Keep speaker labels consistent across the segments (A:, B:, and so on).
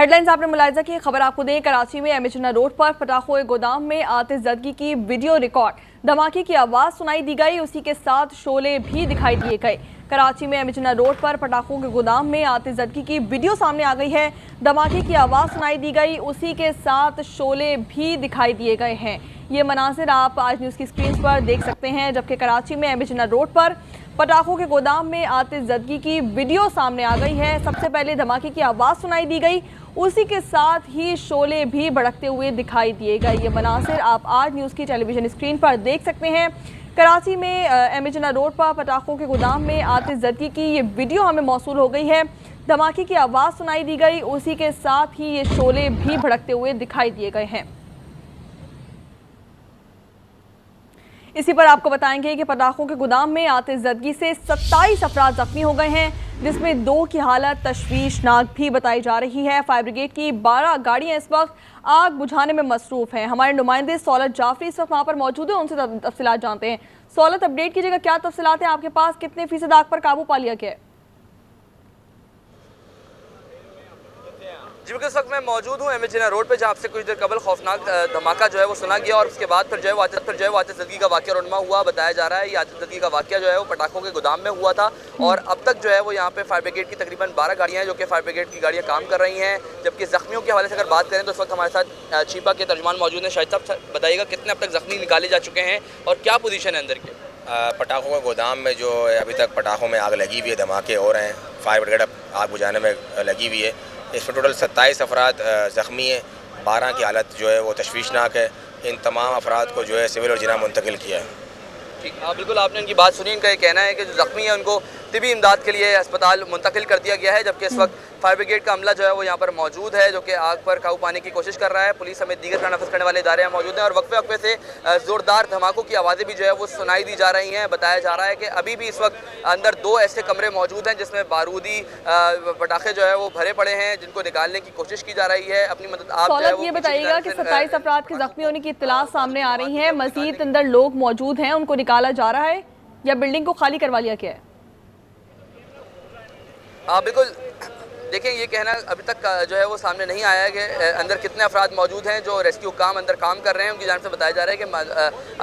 A: Headlines आपने मुलाहिजा की। खबर आपको दें, कराची में एमिचना रोड पर पटाखों के गोदाम में आतिशज़दगी की वीडियो रिकॉर्ड। धमाके की आवाज़ सुनाई दी गई, उसी के साथ शोले भी दिखाई दिए गए। कराची में एमिचना रोड पर पटाखों के गोदाम में आतिशज़दगी की वीडियो सामने आ गई है। धमाके की आवाज़ सुनाई दी गई, उसी के साथ शोले भी दिखाई दिए गए हैं। ये मनासिर आप आज न्यूज़ की स्क्रीन पर देख सकते हैं, जबकि कराची में एमिचना रोड पर पटाखों के गोदाम में आतिशज़दगी की वीडियो सामने आ गई है। सबसे पहले धमाके की आवाज़ सुनाई दी गई, उसी के साथ ही शोले भी भड़कते हुए दिखाई दिए गए। ये मनासिर आप आज न्यूज़ की टेलीविज़न स्क्रीन पर देख सकते हैं। कराची में एमिचना रोड पर पटाखों के गोदाम में आतिशज़दगी की ये वीडियो हमें मौसूल हो गई है। धमाके की आवाज़ सुनाई दी गई, उसी के साथ ही ये शोले भी भड़कते हुए दिखाई दिए गए हैं। इसी पर आपको बताएंगे कि पटाखों के गोदाम में आतिशज़दगी से 27 अफराद जख्मी हो गए हैं, जिसमें 2 की हालत तशवीशनाक भी बताई जा रही है। फायर ब्रिगेड की 12 गाड़ियां इस वक्त आग बुझाने में मसरूफ़ हैं। हमारे नुमाइंदे सौलत जाफरी इस वक्त वहाँ पर मौजूद हैं, उनसे तफसीलात जानते हैं। सौलत, अपडेट कीजिएगा, क्या तफसीलात हैं आपके पास? कितने फीसद आग पर काबू पा लिया गया है?
B: जी बिल्कुल, इस वक्त मैं मौजूद हूँ एमिचना रोड पे, जहाँ आपसे कुछ देर कबल खौफनाक धमाका जो है वो सुना गया और उसके बाद फिर जो है वो आतिशज़दगी का वाक़या रोनमा हुआ। बताया जा रहा है ये आतिशज़दगी का वाक़या जो है वो पटाखों के गोदाम में हुआ था और अब तक जो है वो यहाँ पे फायर ब्रिगेड की तकरीबन 12 गाड़ियाँ हैं, जो कि फायर ब्रिगेड की गाड़ियाँ काम कर रही हैं। जबकि ज़ख्मियों के हवाले से अगर बात करें तो इस वक्त हमारे साथ चीपा के तर्जुमान मौजूद हैं। शाहिद साहब, बताइएगा कितने अब तक ज़ख्मी निकाले जा चुके हैं और क्या पोजीशन है अंदर के?
C: पटाखों के गोदाम में जो अभी तक पटाखों में आग लगी हुई है, धमाके हो रहे हैं, फायर ब्रिगेड आग बुझाने में लगी हुई है। इसमें टोटल 27 अफराद ज़ख्मी हैं, 12 की हालत जो है वो तशवीशनाक है। इन तमाम अफराद को जो है सिविल और जिना मुंतकिल किया है।
B: ठीक, हाँ बिल्कुल, आपने उनकी बात सुनी। इनका ये कहना है कि जो ज़ख्मी है उनको तिबी इमदाद के लिए अस्पताल मुंतकिल कर दिया गया है, जबकि इस वक्त फायर ब्रिगेड का अमला जो है वो यहाँ पर मौजूद है, जो कि आग पर काबू पाने की कोशिश कर रहा है। पुलिस समेत दीगर का नफज करने वाले इदारे यहाँ मौजूद हैं और वक्फे वक्फे से ज़ोरदार धमाकों की आवाज़ें भी जो है वो सुनाई दी जा रही हैं। बताया जा रहा है कि अभी भी इस वक्त अंदर 2 ऐसे कमरे मौजूद हैं जिसमें बारूदी पटाखे जो है वो भरे पड़े हैं, जिनको निकालने की कोशिश की जा रही है। अपनी मदद आप जो है वो
A: ये बताइएगा कि 27 अफराद के जख्मी होने की इत्तला सामने आ रही है, मजीद अंदर लोग मौजूद हैं, उनको निकाला जा रहा है या बिल्डिंग को खाली करवा लिया गया है?
B: हाँ बिल्कुल, देखिए ये कहना अभी तक जो है वो सामने नहीं आया कि अंदर कितने अफराद मौजूद हैं। जो रेस्क्यू काम अंदर काम कर रहे हैं उनकी जानिब से बताया जा रहा है कि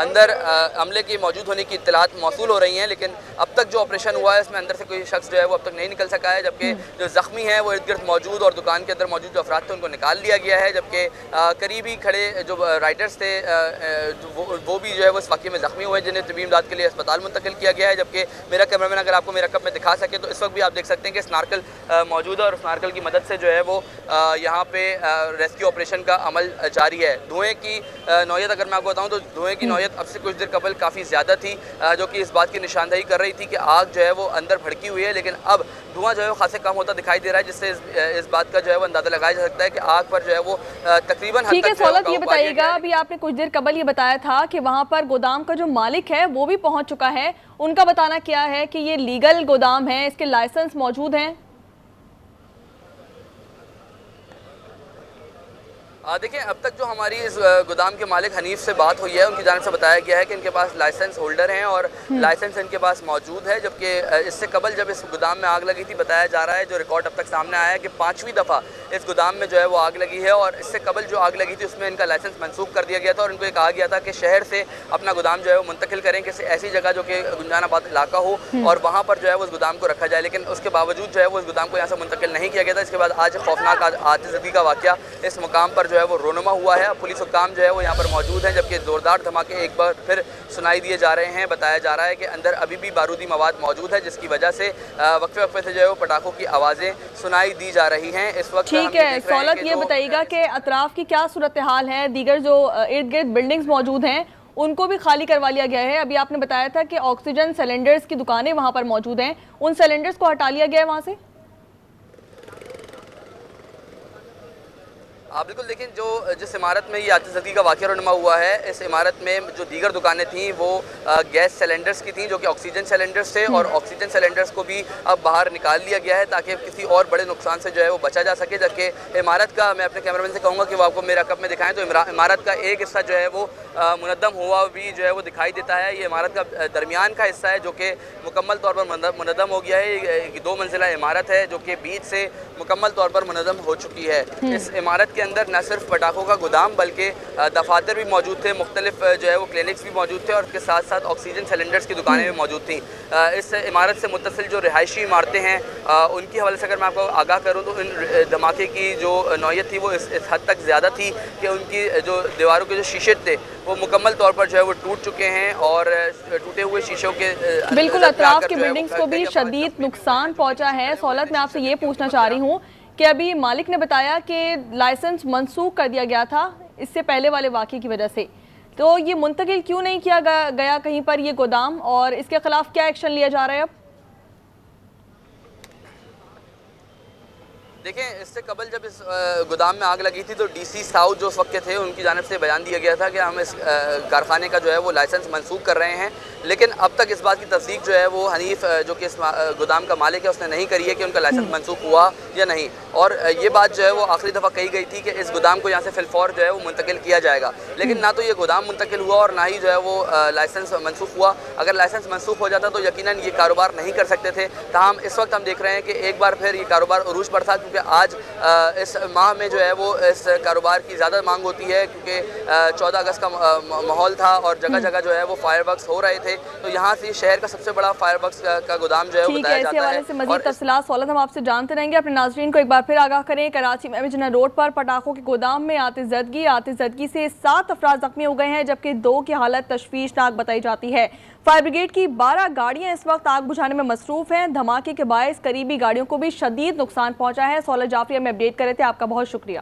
B: अंदर अमले की मौजूद होने की इत्तलात मौसूल हो रही हैं, लेकिन अब तक जो ऑपरेशन हुआ है इसमें अंदर से कोई शख्स जो है वो अब तक नहीं निकल सका है। जबकि जो ज़ख्मी हैं वो इर्द गिर्द मौजूद और दुकान के अंदर मौजूद जो अफराद थे उनको निकाल लिया गया है। जबकि करीब ही खड़े जो राइडर्स थे वो भी जो है वो इस वाक़े में ज़ख्मी हुए, जिन्हें तबी इमदाद के लिए अस्पताल मुंतकिल किया गया है। जबकि मेरा कैमरामैन अगर आपको मेरा कप में दिखा सके तो इस वक्त भी आप देख सकते हैं कि स्नार्कल मौजूद है और स्नार्कल की मदद से जो है वो यहाँ पे रेस्क्यू ऑपरेशन का अमल जारी है। धुएं की नौयत अगर मैं आपको बताऊँ तो धुएं की नौयत अब से कुछ देर कबल काफ़ी ज़्यादा थी, जो कि इस बात की निशानदही कर रही थी कि आग जो है वो अंदर भड़की हुई है, लेकिन अब धुआं जो है वो खासे कम होता दिखाई दे रहा है, जिससे इस बात का जो है वो अंदाज़ा लगाया जा सकता है कि आग पर जो है वो तकरीबन
A: ठीक है। सौलत, ये बताइएगा, अभी आपने कुछ देर कबल ये बताया था कि वहाँ पर गोदाम का जो मालिक है वो भी पहुँच चुका है, उनका बताना क्या है कि ये लीगल गोदाम है, इसके लाइसेंस मौजूद हैं?
B: देखिए, अब तक जो हमारी इस गोदाम के मालिक हनीफ से बात हुई है, उनकी जानिब से बताया गया है कि इनके पास लाइसेंस होल्डर हैं और लाइसेंस इनके पास मौजूद है। जबकि इससे कबल जब इस गोदाम में आग लगी थी, बताया जा रहा है, जो रिकॉर्ड अब तक सामने आया है कि 5वीं दफ़ा इस गोदाम में जो है वो आग लगी है और इससे कबल जो आग लगी थी उसमें इनका लाइसेंस मनसूख कर दिया गया था और इनको ये कहा गया था कि शहर से अपना गोदाम जो है वो मुंतकिल करें किसी ऐसी जगह जो कि गुंजानाबाद इलाका हो और वहाँ पर जो है वो उस गोदाम को रखा जाए, लेकिन उसके बावजूद जो है वो इस गोदाम को यहाँ से मुंतकिल नहीं किया गया था। इसके बाद आज खौफनाक आतिशज़दगी का वाक़या इस मुकाम पर जो है वो रोनुमा हुआ है। पुलिस हुक्काम जो है वो यहाँ पर मौजूद हैं, जबकि ज़ोरदार धमाके एक बार फिर सुनाई दिए जा रहे हैं। बताया जा रहा है कि अंदर अभी भी बारूदी मवाद मौजूद है, जिसकी वजह से वक्फे वक्फे से जो है वो पटाखों की आवाज़ें सुनाई दी जा रही हैं इस वक्त।
A: ठीक है सौलत, ये बताइएगा कि अतराफ की क्या सूरत हाल है? दीगर जो इर्द गिर्द बिल्डिंग्स मौजूद हैं उनको भी खाली करवा लिया गया है? अभी आपने बताया था कि ऑक्सीजन सिलेंडर्स की दुकानें वहाँ पर मौजूद हैं, उन सिलेंडर्स को हटा लिया गया है वहाँ से?
B: बिल्कुल देखिए, जिस इमारत में ये आतिशबाजी का वाक़या रुनमा हुआ है, इस इमारत में जो दीगर दुकानें थीं वो गैस सिलेंडर्स की थीं, जो कि ऑक्सीजन सिलेंडर्स थे, और ऑक्सीजन सिलेंडर्स को भी अब बाहर निकाल लिया गया है ताकि किसी और बड़े नुकसान से जो है वो बचा जा सके। जबकि इमारत का, मैं अपने कैमरामैन से कहूँगा कि वो आपको मेरा कप में दिखाएं, तो इमारत का एक हिस्सा जो है वो मुनद्दम हुआ भी जो है वो दिखाई देता है। ये इमारत का दरमियान का हिस्सा है जो कि मुकम्मल तौर पर मुनद्दम हो गया है। ये 2 मंजिला इमारत है जो कि बीच से मुकम्मल तौर पर मुनद्दम हो चुकी है। इस इमारत के अंदर न सिर्फ पटाखों का गोदाम बल्कि दफातर भी मौजूद थे, मुख्तलिफ जो है वो क्लिनिक्स भी मौजूद थे, और उसके साथ साथ ऑक्सीजन सिलेंडर्स की दुकानें भी मौजूद थी। इस इमारत से मुत्तसिल जो रिहायशी इमारतें हैं उनकी हवाले से अगर मैं आपको आगाह करूँ तो इन धमाके की जो नौयत थी वो इस हद तक ज़्यादा थी कि उनकी जो दीवारों के जो शीशे थे वो मुकम्मल तौर पर जो है वो टूट चुके हैं, और टूटे हुए शीशों के
A: बिल्कुल अतराफ की बिल्डिंग्स को भी शदीद नुकसान पहुंचा है। सौलत, मैं आपसे ये पूछना चाह रही हूँ कि अभी मालिक ने बताया कि लाइसेंस मनसूख कर दिया गया था इससे पहले वाले वाक़े की वजह से, तो ये मुंतकिल क्यों नहीं किया गया कहीं पर ये गोदाम, और इसके खिलाफ क्या एक्शन लिया जा रहा है अब?
B: देखें, इससे कबल जब इस गोदाम में आग लगी थी तो डीसी साउथ जो उस वक्त के थे उनकी जानिब से बयान दिया गया था कि हम इस कारखाने का जो है वो लाइसेंस मनसूख कर रहे हैं, लेकिन अब तक इस बात की तस्दीक जो है वो हनीफ जो कि इस गोदाम का मालिक है उसने नहीं करी है कि उनका लाइसेंस मनसूख हुआ या नहीं। और ये बात जो है वो आखिरी दफ़ा कही गई थी कि इस गोदाम को यहाँ से फिलफौर जो है वो मुंतकिल किया जाएगा, लेकिन ना तो ये गोदाम मुंतकिल हुआ और ना ही जो है वो लाइसेंस मनसूख हुआ। अगर लाइसेंस मनसूख हो जाता तो यकीनन ये कारोबार नहीं कर सकते थे। ताहम इस वक्त हम देख रहे हैं कि एक बार फिर ये कारोबार उरूज पर था, क्योंकि आज इस माह में जो है वो इस कारोबार की ज़्यादा मांग होती है, क्योंकि 14 अगस्त का माहौल था और जगह जगह जो है वो फायरवर्क्स हो रहे थे, तो यहाँ से शहर का सबसे बड़ा फायरवर्क्स का गोदाम जो है वो बताया जाता है।
A: से मज़ीद तफसीलात सौलत हम आपसे जानते रहेंगे। अपने नाज़रीन को एक बार फिर आगाह करें, कराची में एमिजना रोड पर पटाखों के गोदाम में आतिशबाजी से 7 अफराद जख्मी हो गए हैं, जबकि 2 की हालत तशवीशनाक बताई जाती है। फायर ब्रिगेड की 12 गाड़ियां इस वक्त आग बुझाने में मसरूफ हैं। धमाके के बायस करीबी गाड़ियों को भी शदीद नुकसान पहुंचा है। सौलत जाफरी हमें अपडेट कर रहे थे, आपका बहुत शुक्रिया।